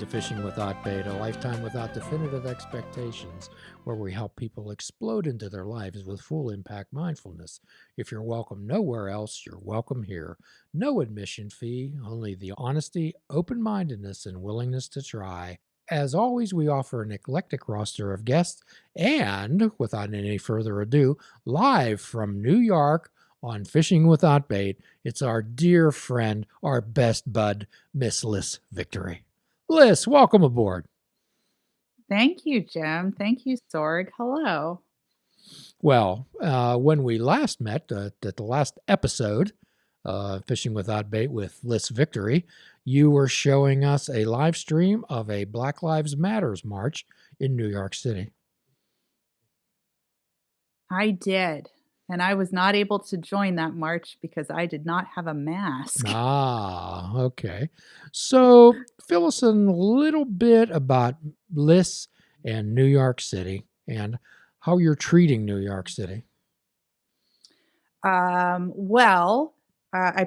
Fishing Without Bait, a lifetime without definitive expectations, where we help people explode into their lives with full impact mindfulness. If you're welcome nowhere else, you're welcome here. No admission fee, only the honesty, open mindedness, and willingness to try. As always, we offer an eclectic roster of guests, and without any further ado, live from New York on Fishing Without Bait, it's our dear friend, our best bud, Miss Liss Victory. Liss, welcome aboard. Thank you, Jim. Thank you, Sorg. Hello. Well, when we last met at the last episode, Fishing Without Bait with Liss Victory, you were showing us a live stream of a Black Lives Matters march in New York City. I did. And I was not able to join that march because I did not have a mask. Ah, okay. So fill us in a little bit about Liss and New York City and how you're treating New York City. I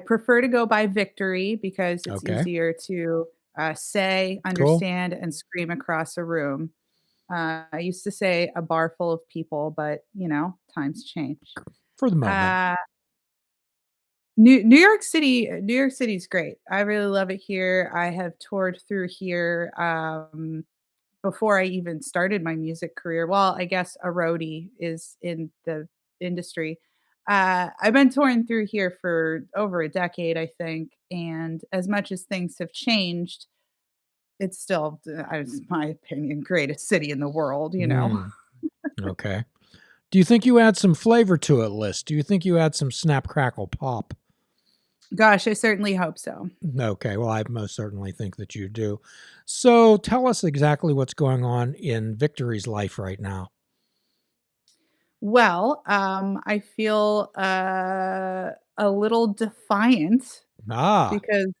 prefer to go by Victory because it's Okay, easier to say, cool. understand, and scream across a room. I used to say a bar full of people, but times change. For the moment. Uh, New York City is great. I really love it here. I have toured through here before I even started my music career. Well, I guess a roadie is in the industry. I've been touring through here for over a decade, I think, and as much as things have changed, it's still, in my opinion, greatest city in the world. Mm, okay. Do you think you add some flavor to it, Liz? Do you think you add some snap, crackle, pop? Gosh, I certainly hope so. Okay, well, I most certainly think that you do. So tell us exactly what's going on in Victory's life right now. Well, I feel a little defiant Ah, because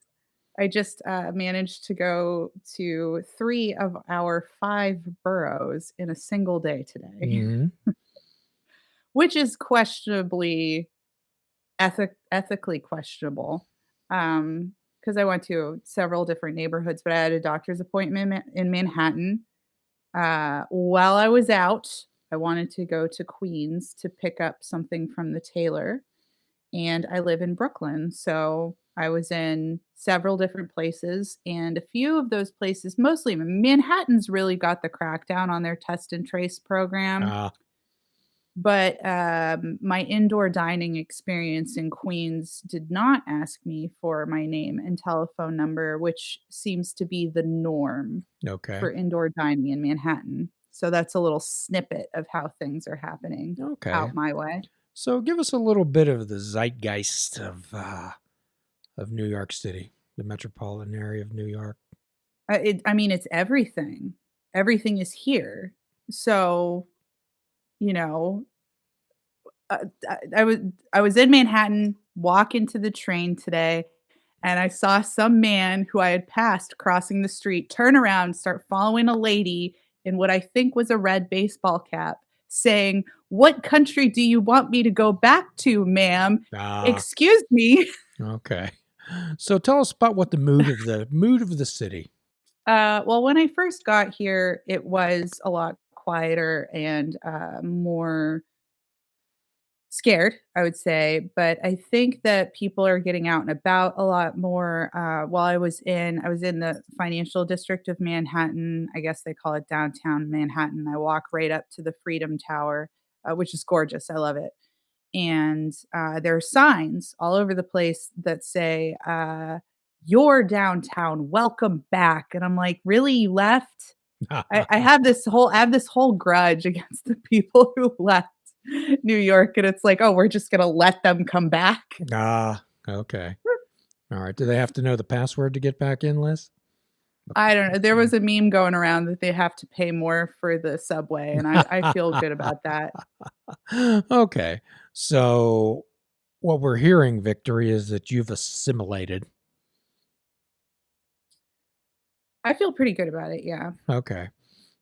I just managed to go to 3 of our 5 boroughs in a single day today, hmm, which is questionably ethically questionable. Because I went to several different neighborhoods, but I had a doctor's appointment in Manhattan. While I was out, I wanted to go to Queens to pick up something from the tailor, and I live in Brooklyn, so I was in several different places, and a few of those places, mostly Manhattan's really got the crackdown on their test and trace program, ah, but my indoor dining experience in Queens did not ask me for my name and telephone number, which seems to be the norm okay, for indoor dining in Manhattan. So that's a little snippet of how things are happening okay. out my way. So give us a little bit of the zeitgeist of New York City, the metropolitan area of New York. I mean, it's everything. Everything is here. So, you know, I was in Manhattan, walking to the train today, and I saw some man who I had passed crossing the street turn around, start following a lady in what I think was a red baseball cap, saying, "What country do you want me to go back to, ma'am? Ah, Excuse me." okay. So tell us about what the mood of the city. Well, when I first got here, it was a lot quieter and more scared, I would say, but I think that people are getting out and about a lot more. While I was in the financial district of Manhattan. I guess they call it downtown Manhattan. I walk right up to the Freedom Tower, which is gorgeous. I love it. And there are signs all over the place that say, "You're downtown. Welcome back." And I'm like, "Really? You left?" I have this whole grudge against the people who left New York, and it's like, "Oh, we're just gonna let them come back." Ah, okay. All right. Do they have to know the password to get back in, Liz? I don't know. There was a meme going around that they have to pay more for the subway, and I feel good about that. Okay. So what we're hearing, Victory, is that you've assimilated. I feel pretty good about it, yeah. Okay.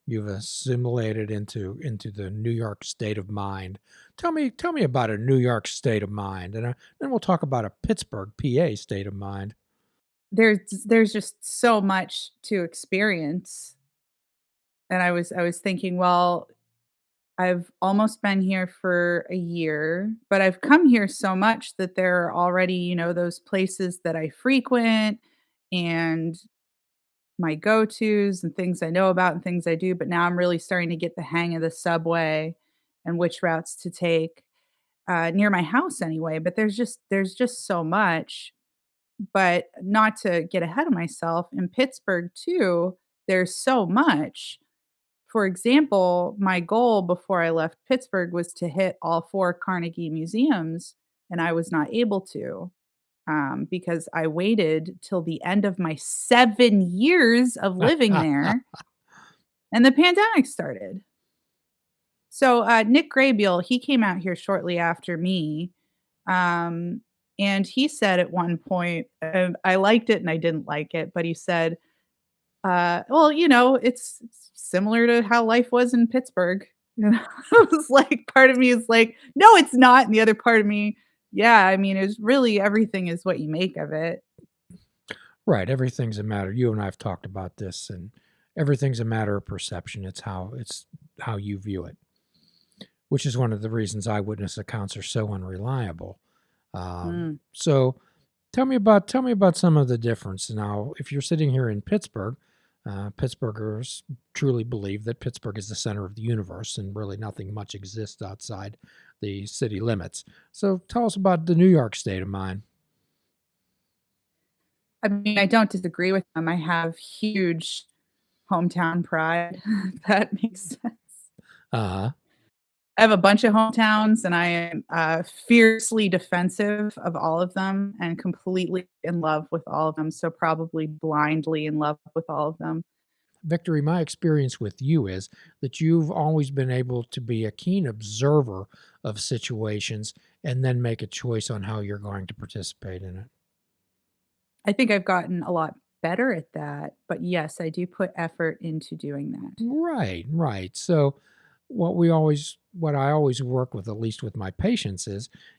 You've assimilated into the New York state of mind. Tell me about a New York state of mind, and then we'll talk about a Pittsburgh, PA state of mind. there's just so much to experience, and I was thinking, well, I've almost been here for a year, but I've come here so much that there are already, those places that I frequent and my go-tos and things I know about and things I do, but now I'm really starting to get the hang of the subway and which routes to take, near my house anyway, but there's just so much, but not to get ahead of myself, in Pittsburgh too, there's so much. For example, my goal before I left Pittsburgh was to hit all 4 Carnegie museums, and I was not able to, because I waited till the end of my 7 years of living there, and the pandemic started. So, Nick Graybiel, he came out here shortly after me, um, and he said at one point, and I liked it and I didn't like it, but he said, well, it's similar to how life was in Pittsburgh. It was like, part of me is like, "No, it's not," and the other part of me, yeah, I mean, it's really everything is what you make of it. Right, everything's a matter. You and I have talked about this, and everything's a matter of perception. It's how you view it, which is one of the reasons eyewitness accounts are so unreliable. Mm. So tell me about some of the difference. Now, if you're sitting here in Pittsburgh, Pittsburghers truly believe that Pittsburgh is the center of the universe, and really nothing much exists outside the city limits. So tell us about the New York state of mind. I mean, I don't disagree with them. I have huge hometown pride. That makes sense. Uh, I have a bunch of hometowns, and I am, fiercely defensive of all of them and completely in love with all of them, so probably blindly in love with all of them. Victory, my experience with you is that you've always been able to be a keen observer of situations and then make a choice on how you're going to participate in it. I think I've gotten a lot better at that, but yes, I do put effort into doing that. Right, right. So what I always work with, at least with my patients,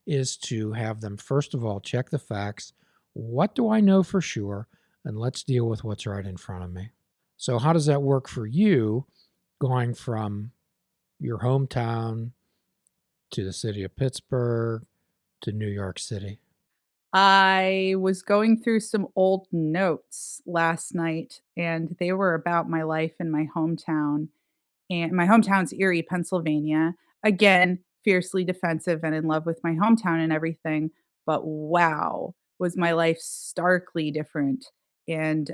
is to have them first of all check the facts. What do I know for sure? And let's deal with what's right in front of me. So how does that work for you going from your hometown to the city of Pittsburgh to New York City? I was going through some old notes last night, and they were about my life in my hometown, and my hometown's Erie, Pennsylvania. Again, fiercely defensive and in love with my hometown and everything, but wow, was my life starkly different and,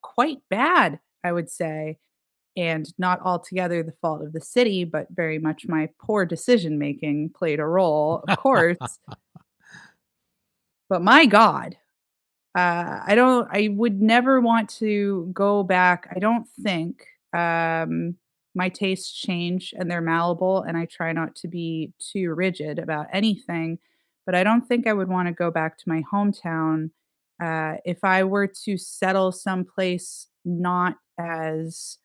quite bad, I would say, and not altogether the fault of the city, but very much my poor decision making played a role, of course, but my god, I would never want to go back. I don't think. My tastes change and they're malleable, and I try not to be too rigid about anything. But I don't think I would want to go back to my hometown if I were to settle someplace not as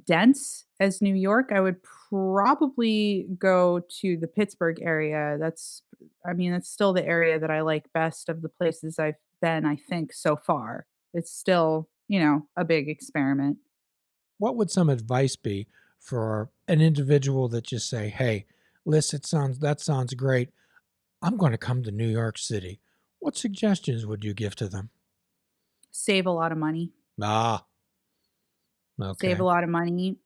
dense as New York. I would probably go to the Pittsburgh area. I mean, that's still the area that I like best of the places I've been, I think, so far. It's still, a big experiment. What would some advice be for an individual that just say, "Hey, Liss, that sounds great. I'm going to come to New York City." What suggestions would you give to them? Save a lot of money. Ah, Save a okay. lot of money,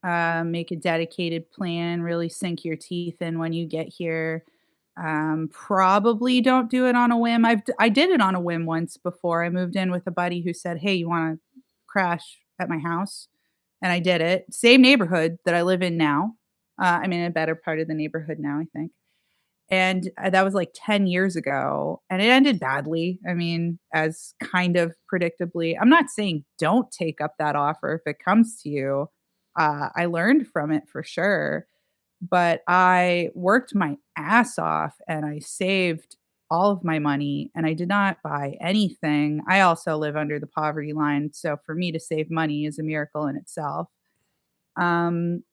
make a dedicated plan, really sink your teeth in when you get here. Probably don't do it on a whim. I did it on a whim once before. I moved in with a buddy who said, "Hey, you wanna crash at my house?" And I did it. Same neighborhood that I live in now. I'm in a better part of the neighborhood now, I think. And, that was, like, 10 years ago, and it ended badly. I mean, as kind of predictably. I'm not saying don't take up that offer if it comes to you. I learned from it for sure, but I worked my ass off, and I saved all of my money, and I did not buy anything. I also live under the poverty line, so for me to save money is a miracle in itself. Um,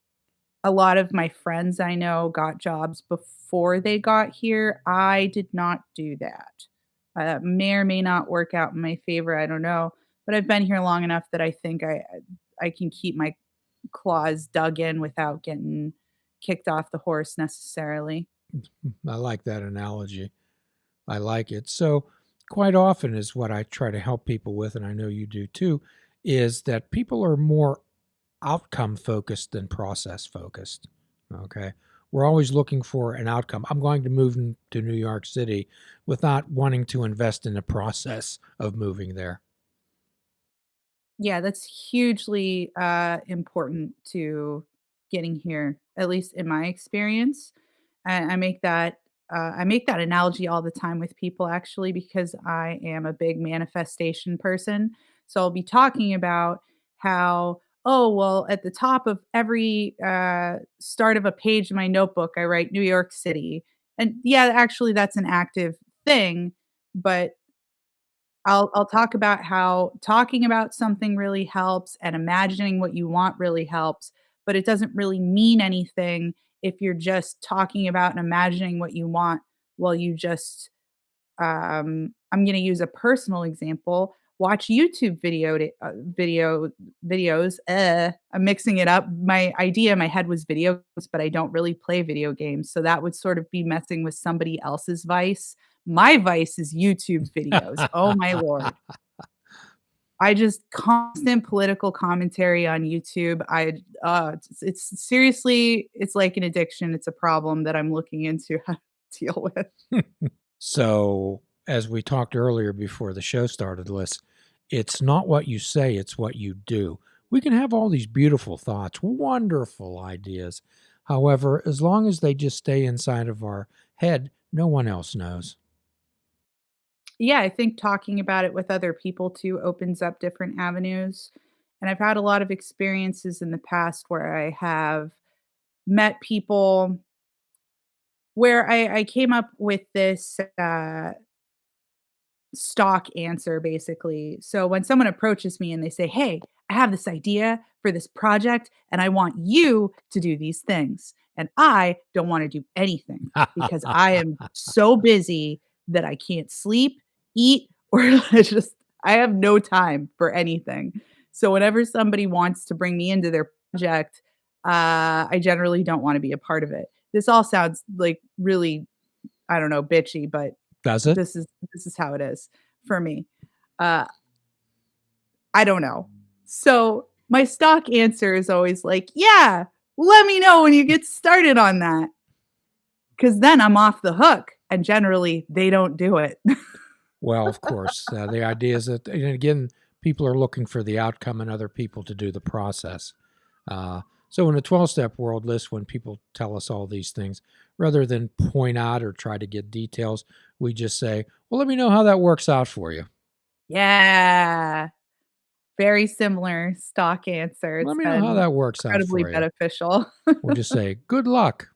a lot of my friends I know got jobs before they got here. I did not do that. May or may not work out in my favor, I don't know, but I've been here long enough that I think I can keep my claws dug in without getting kicked off the horse necessarily. I like that analogy. I like it. So, quite often, is what I try to help people with, and I know you do too, is that people are more outcome focused than process focused. Okay. We're always looking for an outcome. I'm going to move to New York City without wanting to invest in the process of moving there. Yeah, that's hugely, important to getting here, at least in my experience. I make that analogy all the time with people actually because I am a big manifestation person. So I'll be talking about how, oh, well, at the top of every, start of a page in my notebook, I write New York City. And yeah, actually that's an active thing, but I'll talk about how talking about something really helps and imagining what you want really helps, but it doesn't really mean anything if you're just talking about and imagining what you want while you just I'm gonna use a personal example, watch YouTube videos, I'm mixing it up. My idea in my head was videos, but I don't really play video games, so that would sort of be messing with somebody else's vice. My vice is YouTube videos. Oh my lord. I just constant political commentary on YouTube. It's seriously, it's like an addiction. It's a problem that I'm looking into how to deal with. So, as we talked earlier before the show started, Liz, it's not what you say, it's what you do. We can have all these beautiful thoughts, wonderful ideas. However, as long as they just stay inside of our head, no one else knows. Yeah, I think talking about it with other people too opens up different avenues. And I've had a lot of experiences in the past where I have met people where I came up with this stock answer basically. So when someone approaches me and they say, "Hey, I have this idea for this project and I want you to do these things." And I don't want to do anything because I am so busy that I can't sleep, eat, or I have no time for anything. So whenever somebody wants to bring me into their project, I generally don't want to be a part of it. This all sounds like really, I don't know, bitchy, but Does it? this is this is how it is for me. Uh, I don't know. So, my stock answer is always like, "Yeah, let me know when you get started on that, because then I'm off the hook," and generally, they don't do it. Well, of course, the idea is that, and again, people are looking for the outcome and other people to do the process. So, in a 12-step world list, when people tell us all these things, rather than point out or try to get details, we just say, well, let me know how that works out for you. Yeah, very similar stock answer. Let It's me know how been that works out incredibly for you. beneficial. We'll just say, good luck.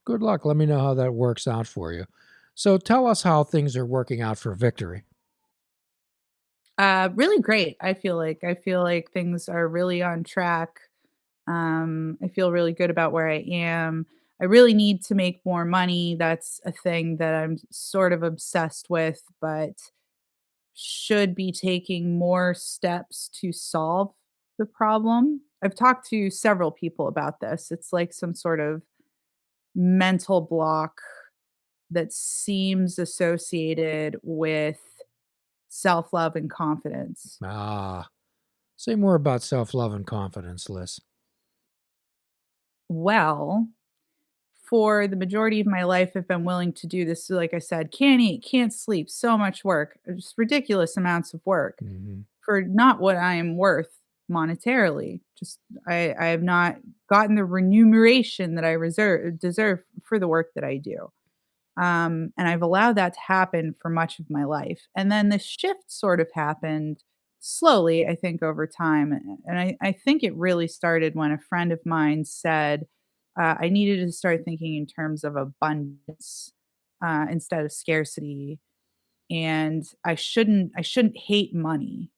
Good luck. Let me know how that works out for you. So, tell us how things are working out for Victory. Really great, I feel like things are really on track. I feel really good about where I am. I really need to make more money. That's a thing that I'm sort of obsessed with, but should be taking more steps to solve the problem. I've talked to several people about this. It's like some sort of mental block that seems associated with self love and confidence. Ah, say more about self love and confidence, Liz. Well, for the majority of my life, I've been willing to do this. So like I said, can't eat, can't sleep, so much work, just ridiculous amounts of work Hmm. for not what I am worth monetarily. Just I have not gotten the remuneration that I deserve for the work that I do. And I've allowed that to happen for much of my life. And then the shift sort of happened slowly, I think, over time. And I think it really started when a friend of mine said I needed to start thinking in terms of abundance instead of scarcity. And I shouldn't hate money.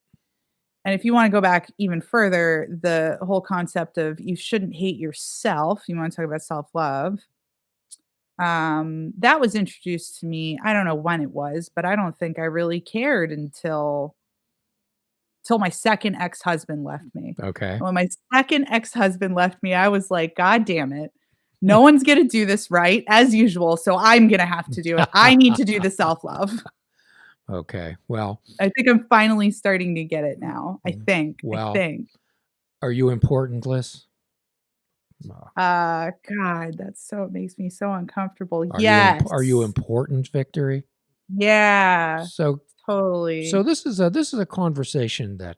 And if you want to go back even further, the whole concept of you shouldn't hate yourself, you want to talk about self love, That was introduced to me, I don't know when it was, but I don't think I really cared until till my 2nd ex-husband left me. Okay. When my 2nd ex-husband left me, I was like, "God damn it. No one's gonna do this right, as usual, so I'm gonna have to do it. I need to do the self-love." Okay. Well, I think I'm finally starting to get it now. I mm, think, I well, think. are you important, Liz? God, that's so it makes me so uncomfortable. Are you Yes. important, Victory? Yeah, So totally. this is a conversation that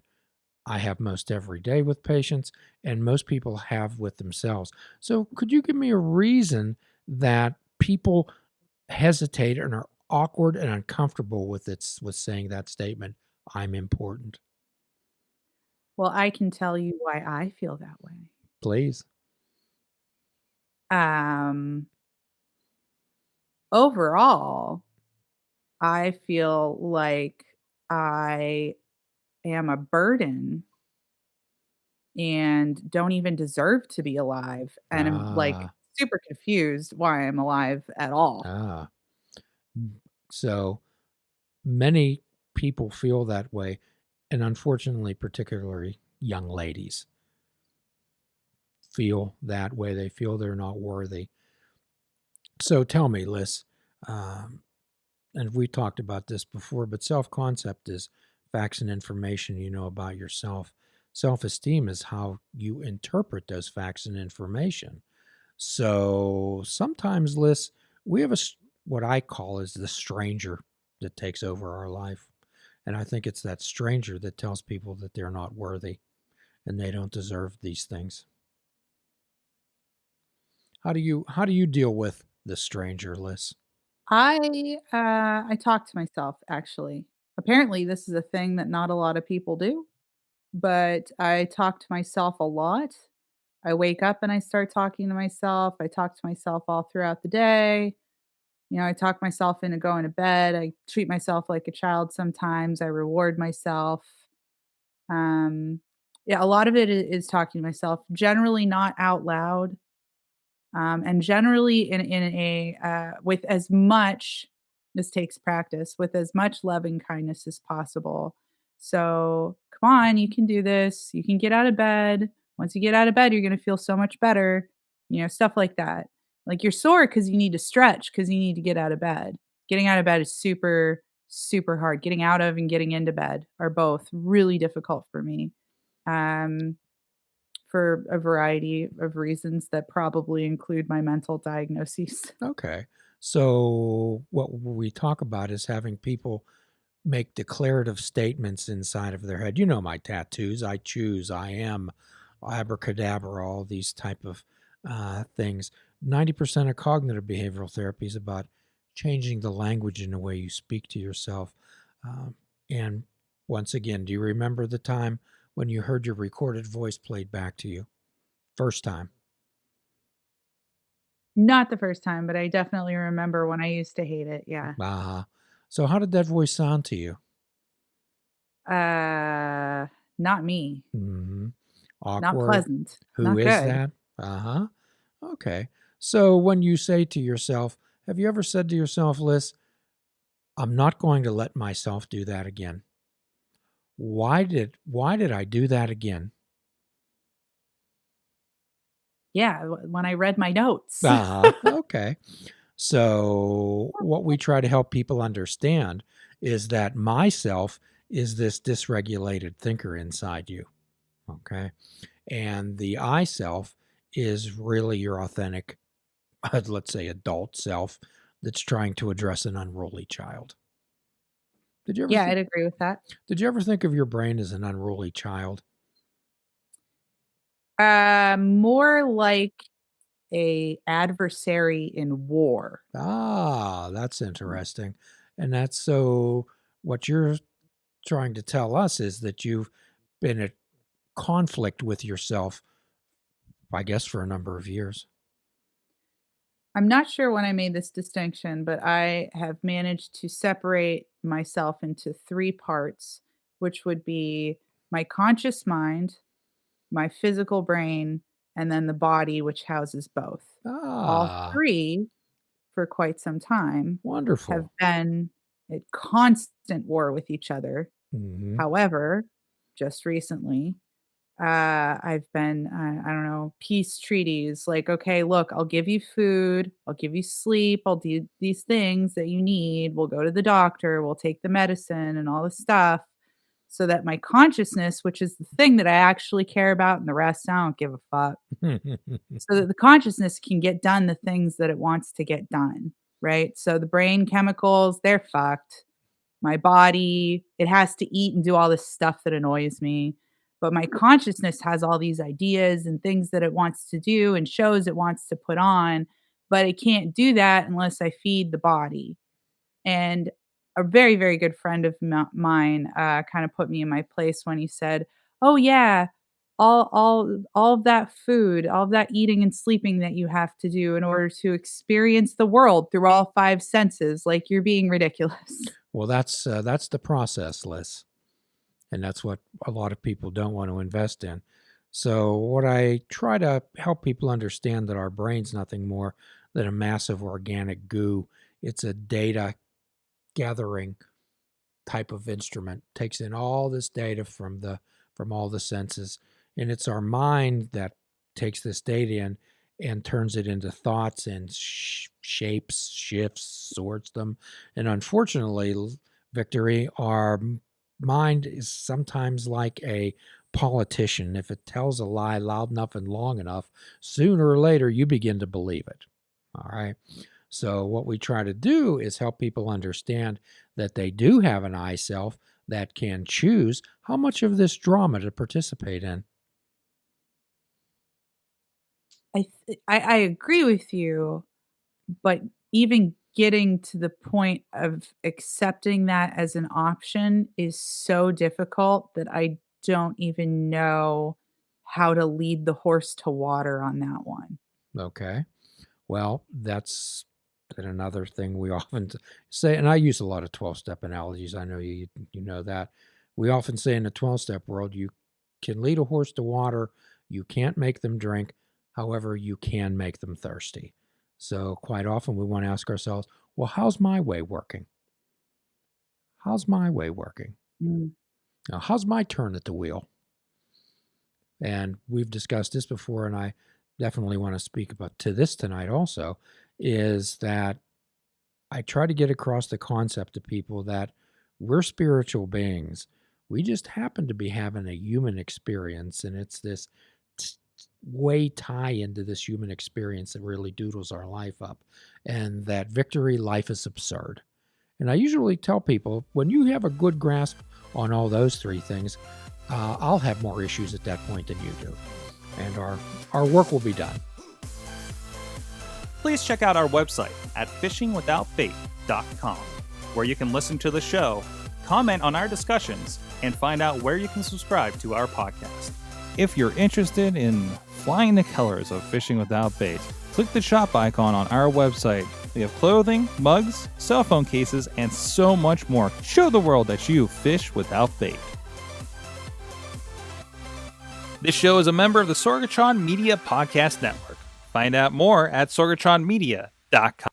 I have most every day with patients and most people have with themselves. So could you give me a reason that people hesitate and are awkward and uncomfortable with saying that statement, I'm important? Well, I can tell you why I feel that way. Please. Um, Overall, I feel like I am a burden and don't even deserve to be alive, and I'm, like, Ah, super confused why I'm alive at all. ah. So many people feel that way, and unfortunately, particularly young ladies feel that way. They feel they're not worthy. So tell me, Liz, um, and we talked about this before, but self concept is facts and information you know about yourself. Self esteem is how you interpret those facts and information. So sometimes, Liz, we have what I call is the stranger that takes over our life. And I think it's that stranger that tells people that they're not worthy and they don't deserve these things. How do you deal with the stranger, Liz? I talk to myself, actually. Apparently, this is a thing that not a lot of people do, but I talk to myself a lot. I wake up and I start talking to myself. I talk to myself all throughout the day. I talk myself into going to bed. I treat myself like a child sometimes. I reward myself. Um, yeah, a lot of it is talking to myself, generally not out loud, and generally in a with as much this takes practice with as much love and kindness as possible. So come on, you can do this. You can get out of bed. Once you get out of bed, you're going to feel so much better. Stuff like that. Like you're sore because you need to stretch because you need to get out of bed. Getting out of bed is super super hard. Getting out of and getting into bed are both really difficult for me. Um, for a variety of reasons that probably include my mental diagnoses. Okay. So what we talk about is having people make declarative statements inside of their head. You know my tattoos. I choose. I am. Abracadabra. All these type of things. 90% of cognitive behavioral therapy is about changing the language in the way you speak to yourself. Um, and once again, do you remember the time when you heard your recorded voice played back to you? First time. Not the first time, but I definitely remember when I used to hate it, yeah. Uh-huh. So how did that voice sound to you? Uh, Not me. Mhm. Not Awkward. pleasant. Who Not is good. that? Uh-huh. Okay. So when you say to yourself, have you ever said to yourself, Liz, I'm not going to let myself do that again. Why did I do that again? Yeah, when I read my notes. Uh-huh. Okay. So what we try to help people understand is that myself is this dysregulated thinker inside you. Okay. And the I self is really your authentic, let's say, adult self that's trying to address an unruly child. Did you ever Yeah, th- I'd agree with that. did you ever think of your brain as an unruly child? More like a adversary in war. Ah, that's interesting. And that's so what you're trying to tell us is that you've been at conflict with yourself, I guess, for a number of years. I'm not sure when I made this distinction, but I have managed to separate myself into 3 parts, which would be my conscious mind, my physical brain, and then the body, which houses both. All Ah, 3 for quite some time have Wonderful. been at constant war with each other. Hmm. However, just recently, I've been, I don't know, peace treaties like, okay, look, I'll give you food, I'll give you sleep, I'll do these things that you need. We'll go to the doctor, we'll take the medicine and all the stuff so that my consciousness, which is the thing that I actually care about, and the rest, I don't give a fuck, so that the consciousness can get done the things that it wants to get done, right? So the brain chemicals, they're fucked. My body, it has to eat and do all this stuff that annoys me. But my consciousness has all these ideas and things that it wants to do and shows it wants to put on, but it can't do that unless I feed the body. And a very, very good friend of mine kind of put me in my place when he said, "Oh yeah, all of that food, all of that eating and sleeping that you have to do in order to experience the world through all five senses, like you're being ridiculous." Well, that's the process, Liz, and that's what a lot of people don't want to invest in. So, what I try to help people understand that our brain's nothing more than a massive organic goo. It's a data gathering type of instrument. Takes in all this data from all the senses, and it's our mind that takes this data in and turns it into thoughts and shapes, shifts, sorts them. And unfortunately, Victory, our mind is sometimes like a politician. If it tells a lie loud enough and long enough, sooner or later you begin to believe it. All right. So, what we try to do is help people understand that they do have an I self that can choose how much of this drama to participate in. I agree with you, but even getting to the point of accepting that as an option is so difficult that I don't even know how to lead the horse to water on that one. Okay. Well, that's then another thing we often say, and I use a lot of 12-step analogies. I know you know that. We often say in the 12-step world, you can lead a horse to water, you can't make them drink, however, you can make them thirsty. So quite often we want to ask ourselves, well, how's my way working? How's my way working? Mm. Now, how's my turn at the wheel? And we've discussed this before, and I definitely want to speak about to this tonight also, is that I try to get across the concept to people that we're spiritual beings. We just happen to be having a human experience, and it's this way tie into this human experience that really doodles our life up. And that victory, life is absurd. And I usually tell people when you have a good grasp on all those three things, I'll have more issues at that point than you do. And our work will be done. Please check out our website at fishingwithoutbait.com, where you can listen to the show, comment on our discussions, and find out where you can subscribe to our podcast. If you're interested in flying the colors of Fishing Without Bait, click the shop icon on our website. We have clothing, mugs, cell phone cases, and so much more. Show the world that you fish without bait. This show is a member of the Sorgatron Media Podcast Network. Find out more at sorgatronmedia.com.